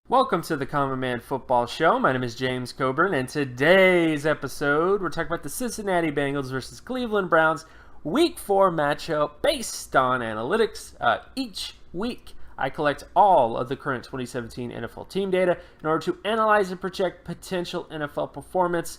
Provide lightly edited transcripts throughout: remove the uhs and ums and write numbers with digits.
Welcome to the Common Man Football Show. My name is James Coburn, and today's episode, we're talking about the Cincinnati Bengals versus Cleveland Browns Week 4 matchup based on analytics. Each week, I collect all of the current 2017 NFL team data in order to analyze and project potential NFL performance.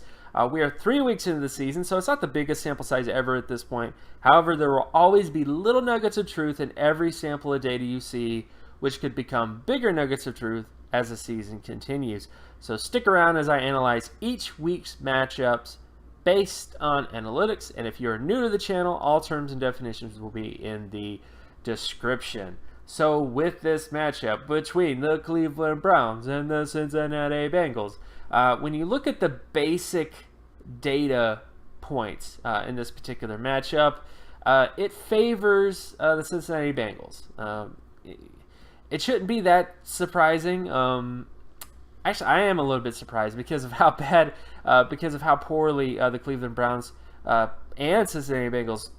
We are 3 weeks into the season, so it's not the biggest sample size ever at this point. However, there will always be little nuggets of truth in every sample of data you see, which could become bigger nuggets of truth as the season continues. So stick around as I analyze each week's matchups based on analytics. And if you're new to the channel, all terms and definitions will be in the description. So with this matchup between the Cleveland Browns and the Cincinnati Bengals, when you look at the basic data points in this particular matchup, it favors the Cincinnati Bengals. It shouldn't be that surprising. Actually, I am a little bit surprised because of how bad, because of how poorly the Cleveland Browns and Cincinnati Bengals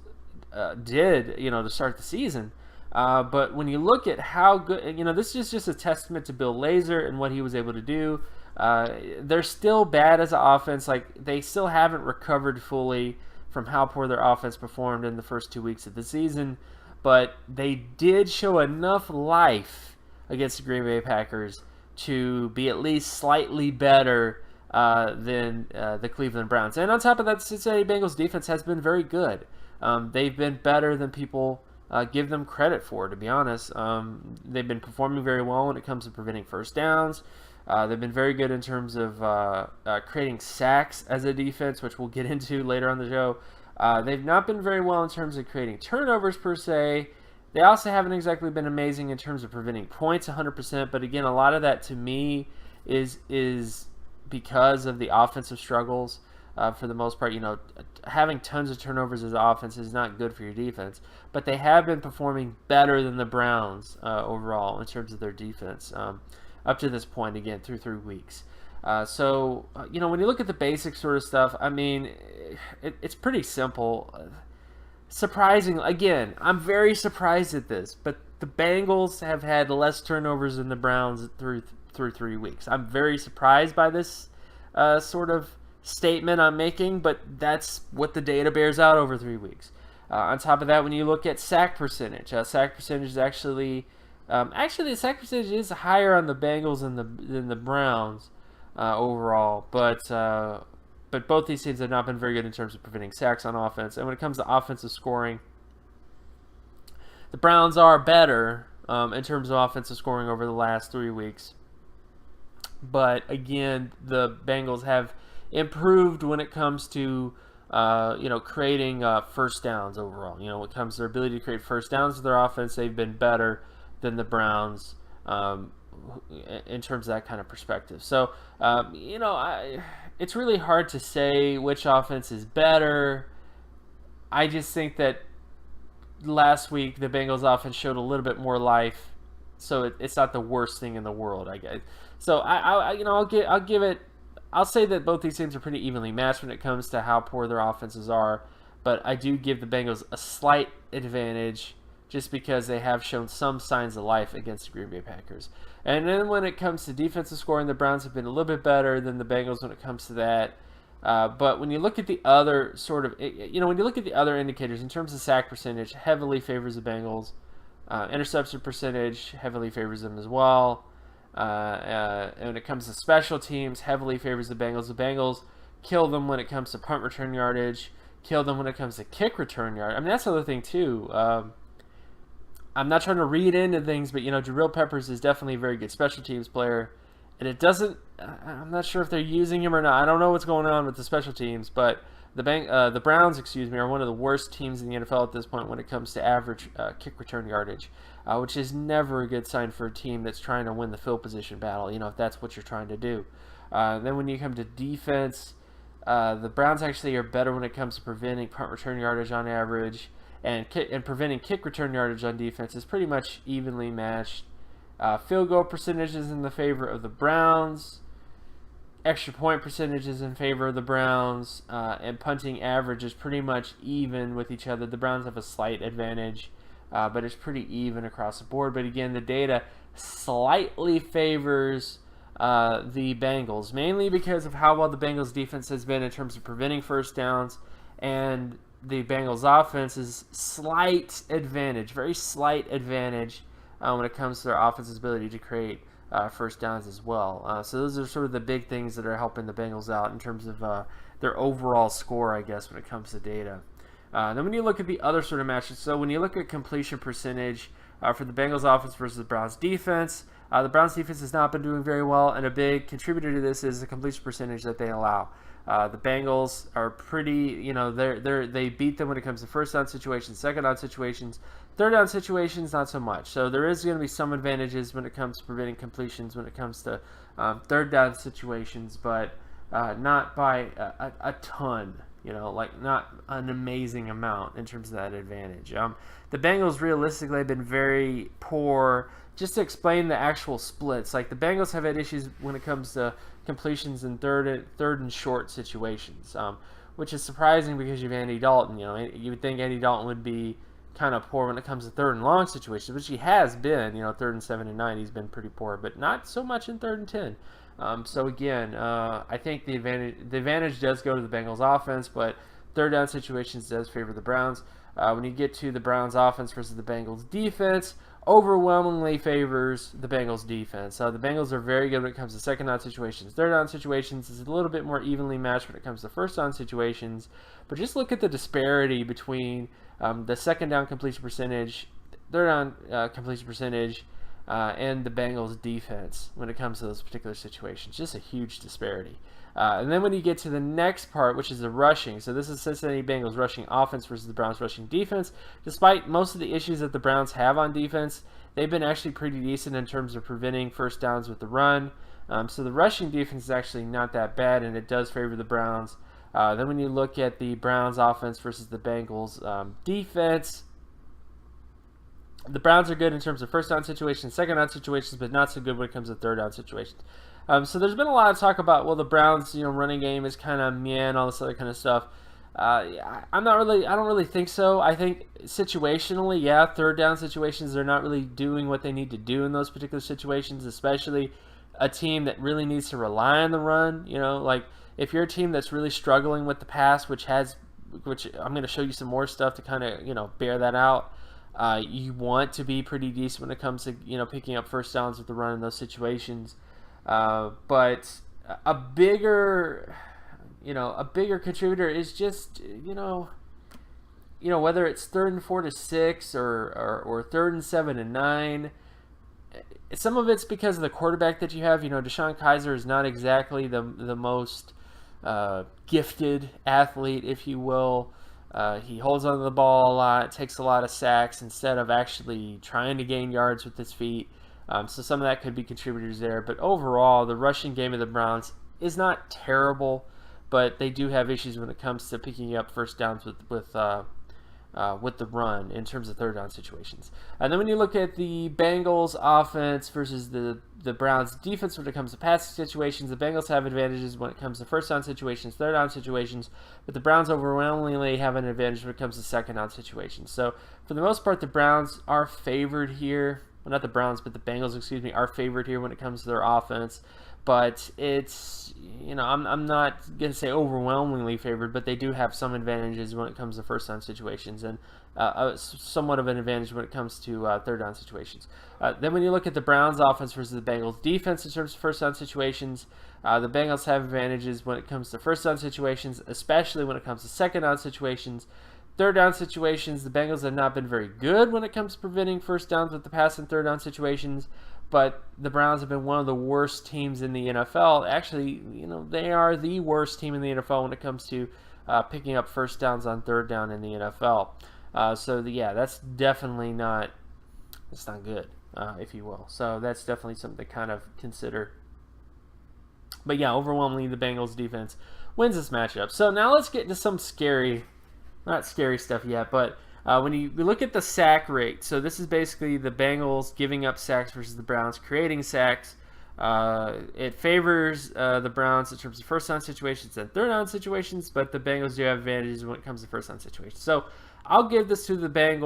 did, to start the season. But when you look at how good, this is just a testament to Bill Lazor and what he was able to do. They're still bad as an offense. Like, they still haven't recovered fully from how poor their offense performed in the first 2 weeks of the season. But they did show enough life against the Green Bay Packers to be at least slightly better than the Cleveland Browns. And on top of that, the Cincinnati Bengals defense has been very good. They've been better than people give them credit for, to be honest. They've been performing very well when it comes to preventing first downs. They've been very good in terms of creating sacks as a defense, which we'll get into later on the show. They've not been very well in terms of creating turnovers per se. They also haven't exactly been amazing in terms of preventing points 100%. But again, a lot of that to me is because of the offensive struggles. For the most part, having tons of turnovers as an offense is not good for your defense. But they have been performing better than the Browns overall in terms of their defense up to this point, again, through 3 weeks. So, when you look at the basic sort of stuff, I mean, it's pretty simple. Surprising, again, I'm very surprised at this, but the Bengals have had less turnovers than the Browns through 3 weeks. I'm very surprised by this sort of statement I'm making, but that's what the data bears out over 3 weeks. On top of that, when you look at sack percentage is actually the sack percentage is higher on the Bengals than the Browns. Overall, but both these teams have not been very good in terms of preventing sacks on offense. And when it comes to offensive scoring, the Browns are better in terms of offensive scoring over the last 3 weeks. But again, the Bengals have improved when it comes to creating first downs overall. When it comes to their ability to create first downs with their offense, they've been better than the Browns. In terms of that kind of perspective. So, it's really hard to say which offense is better. I just think that last week the Bengals offense showed a little bit more life, so it's not the worst thing in the world, I guess. So I'll say that both these teams are pretty evenly matched when it comes to how poor their offenses are, but I do give the Bengals a slight advantage just because they have shown some signs of life against the Green Bay Packers. And then when it comes to defensive scoring, the Browns have been a little bit better than the Bengals when it comes to that. But when you look at the other when you look at the other indicators in terms of sack percentage, heavily favors the Bengals. Interception percentage heavily favors them as well. And when it comes to special teams, heavily favors the Bengals. The Bengals kill them when it comes to punt return yardage, kill them when it comes to kick return yard. I mean, that's the other thing too. I'm not trying to read into things, but Jabril Peppers is definitely a very good special teams player, and I'm not sure if they're using him or not. I don't know what's going on with the special teams, but the Browns, are one of the worst teams in the NFL at this point when it comes to average kick return yardage, which is never a good sign for a team that's trying to win the field position battle. If that's what you're trying to do. Then when you come to defense, the Browns actually are better when it comes to preventing punt return yardage on average. And preventing kick return yardage on defense is pretty much evenly matched. Field goal percentages in the favor of the Browns. Extra point percentages in favor of the Browns. And punting average is pretty much even with each other. The Browns have a slight advantage, but it's pretty even across the board. But again, the data slightly favors the Bengals, mainly because of how well the Bengals defense has been in terms of preventing first downs, and the Bengals offense is slight advantage, very slight advantage when it comes to their offense's ability to create first downs as well. So those are sort of the big things that are helping the Bengals out in terms of their overall score, I guess, when it comes to data. Then when you look at the other sort of matches, so when you look at completion percentage for the Bengals offense versus the Browns defense, the Browns defense has not been doing very well, and a big contributor to this is the completion percentage that they allow. The Bengals are pretty, they beat them when it comes to first down situations, second down situations, third down situations, not so much. So there is going to be some advantages when it comes to preventing completions, when it comes to third down situations, but not by a ton. Not an amazing amount in terms of that advantage. The Bengals realistically have been very poor. Just to explain the actual splits, like the Bengals have had issues when it comes to completions in third and short situations, which is surprising because you have Andy Dalton. You would think Andy Dalton would be kind of poor when it comes to third and long situations, which he has been. Third and 7 and 9, he's been pretty poor, but not so much in third and 10. So again, I think the advantage does go to the Bengals offense, but third down situations does favor the Browns. When you get to the Browns offense versus the Bengals defense, overwhelmingly favors the Bengals defense. The Bengals are very good when it comes to second down situations. Third down situations is a little bit more evenly matched when it comes to first down situations, but just look at the disparity between the second down completion percentage, third down completion percentage, and the Bengals defense when it comes to those particular situations. Just a huge disparity. And then when you get to the next part, which is the rushing, so this is Cincinnati Bengals rushing offense versus the Browns rushing defense. Despite most of the issues that the Browns have on defense, they've been actually pretty decent in terms of preventing first downs with the run. So the rushing defense is actually not that bad, and it does favor the Browns. Then when you look at the Browns offense versus the Bengals defense, the Browns are good in terms of first down situations, second down situations, but not so good when it comes to third down situations. So there's been a lot of talk about, well, the Browns, running game is kind of meh and all this other kind of stuff. I don't really think so. I think situationally, yeah, third down situations, they're not really doing what they need to do in those particular situations, especially a team that really needs to rely on the run. Like if you're a team that's really struggling with the pass, which I'm going to show you some more stuff to kind of, bear that out. You want to be pretty decent when it comes to, picking up first downs with the run in those situations. But a bigger contributor is just, whether it's 3rd and 4 to 6 or 3rd and 7 and 9. Some of it's because of the quarterback that you have. Deshaun Kaiser is not exactly the most gifted athlete, if you will. He holds onto the ball a lot, takes a lot of sacks instead of actually trying to gain yards with his feet. So some of that could be contributors there. But overall, the rushing game of the Browns is not terrible, but they do have issues when it comes to picking up first downs with the run in terms of third down situations. And then when you look at the Bengals offense versus the Browns defense when it comes to passing situations, the Bengals have advantages when it comes to first down situations, third down situations, but the Browns overwhelmingly have an advantage when it comes to second down situations. So for the most part, the Browns are favored here. Well, not the Browns, but the Bengals, are favored here when it comes to their offense. But it's, I'm not going to say overwhelmingly favored, but they do have some advantages when it comes to first down situations and somewhat of an advantage when it comes to third down situations. Then when you look at the Browns offense versus the Bengals defense in terms of first down situations, the Bengals have advantages when it comes to first down situations, especially when it comes to second down situations. Third down situations, the Bengals have not been very good when it comes to preventing first downs with the pass and third down situations, but the Browns have been one of the worst teams in the NFL. Actually, they are the worst team in the NFL when it comes to picking up first downs on third down in the NFL. That's definitely not good, if you will. So that's definitely something to kind of consider. But yeah, overwhelmingly the Bengals defense wins this matchup. So now let's get into some not scary stuff yet, but when we look at the sack rate, so this is basically the Bengals giving up sacks versus the Browns creating sacks. It favors the Browns in terms of first down situations and third down situations, but the Bengals do have advantages when it comes to first down situations. So I'll give this to the Browns,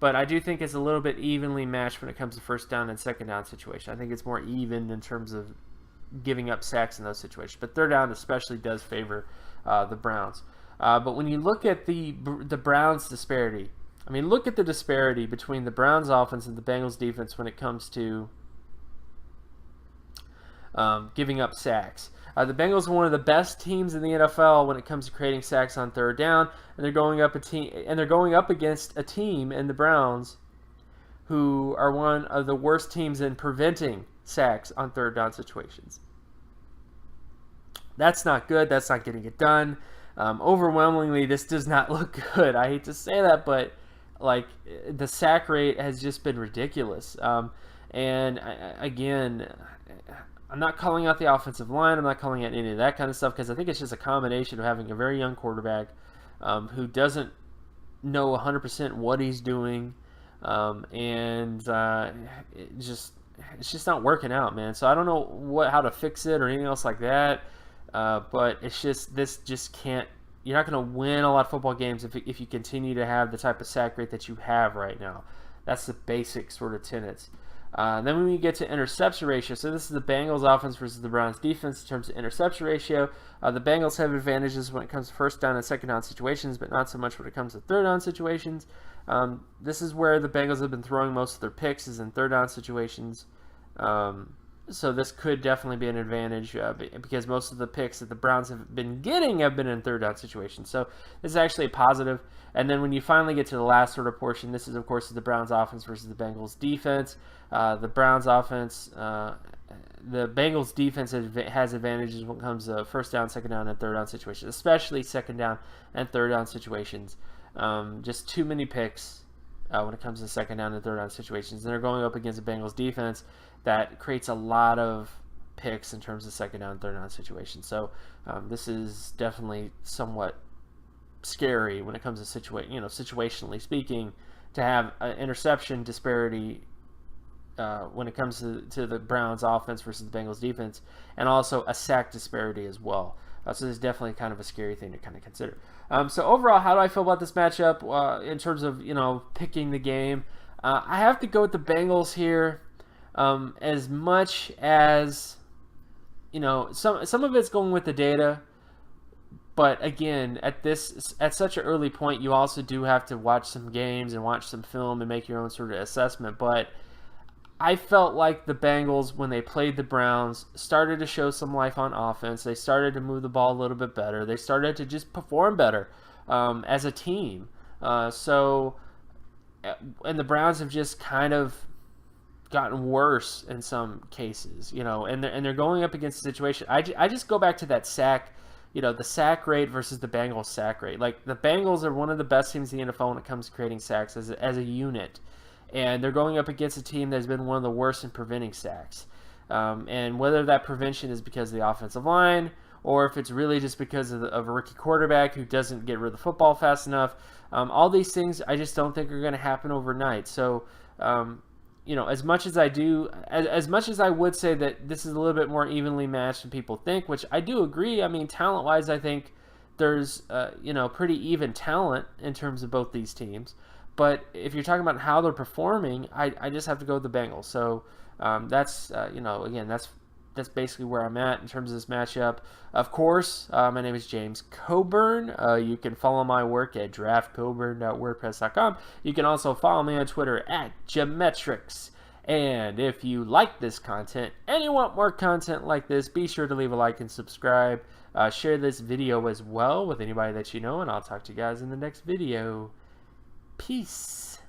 but I do think it's a little bit evenly matched when it comes to first down and second down situation. I think it's more even in terms of giving up sacks in those situations. But third down especially does favor the Browns. But when you look at the Browns' disparity, I mean, look at the disparity between the Browns' offense and the Bengals' defense when it comes to giving up sacks. The Bengals are one of the best teams in the NFL when it comes to creating sacks on third down, and they're going up against a team in the Browns who are one of the worst teams in preventing sacks on third down situations. That's not good. That's not getting it done. Overwhelmingly, this does not look good. I hate to say that, but like the sack rate has just been ridiculous. Again, I'm not calling out the offensive line. I'm not calling out any of that kind of stuff because I think it's just a combination of having a very young quarterback who doesn't know 100% what he's doing, it's just not working out, man. So I don't know how to fix it or anything else like that. But it's just this just can't. You're not going to win a lot of football games if you continue to have the type of sack rate that you have right now. That's the basic sort of tenets. Then when we get to interception ratio, so this is the Bengals offense versus the Browns defense in terms of interception ratio. The Bengals have advantages when it comes to first down and second down situations, but not so much when it comes to third down situations. This is where the Bengals have been throwing most of their picks, is in third down situations. So this could definitely be an advantage because most of the picks that the Browns have been getting have been in third down situations. So this is actually a positive. And then when you finally get to the last sort of portion, this is, of course, the Browns offense versus the Bengals defense. The Bengals defense has advantages when it comes to first down, second down, and third down situations, especially second down and third down situations. Just too many picks when it comes to second down and third down situations. And they're going up against a Bengals defense that creates a lot of picks in terms of second down and third down situations. So this is definitely somewhat scary when it comes to situationally speaking, to have an interception disparity when it comes to the Browns offense versus the Bengals defense, and also a sack disparity as well. So this is definitely kind of a scary thing to kind of consider. So overall, how do I feel about this matchup in terms of picking the game? I have to go with the Bengals here. As much as some of it's going with the data, but again, at such an early point, you also do have to watch some games and watch some film and make your own sort of assessment. But I felt like the Bengals, when they played the Browns, started to show some life on offense. They started to move the ball a little bit better. They started to just perform better as a team. And the Browns have just kind of gotten worse in some cases, and they're going up against a situation. I just go back to that sack, the sack rate versus the Bengals sack rate. Like, the Bengals are one of the best teams in the NFL when it comes to creating sacks as a unit, and they're going up against a team that's been one of the worst in preventing sacks. And whether that prevention is because of the offensive line or if it's really just because of a rookie quarterback who doesn't get rid of the football fast enough, all these things I just don't think are going to happen overnight. So as much as I would say that this is a little bit more evenly matched than people think, which I do agree. I mean, talent-wise, I think there's pretty even talent in terms of both these teams. But if you're talking about how they're performing, I just have to go with the Bengals. So again, that's basically where I'm at in terms of this matchup. Of course, my name is James Coburn. You can follow my work at draftcoburn.wordpress.com. You can also follow me on Twitter at Geometrix. And if you like this content and you want more content like this, be sure to leave a like and subscribe. Share this video as well with anybody that you know, and I'll talk to you guys in the next video. Peace.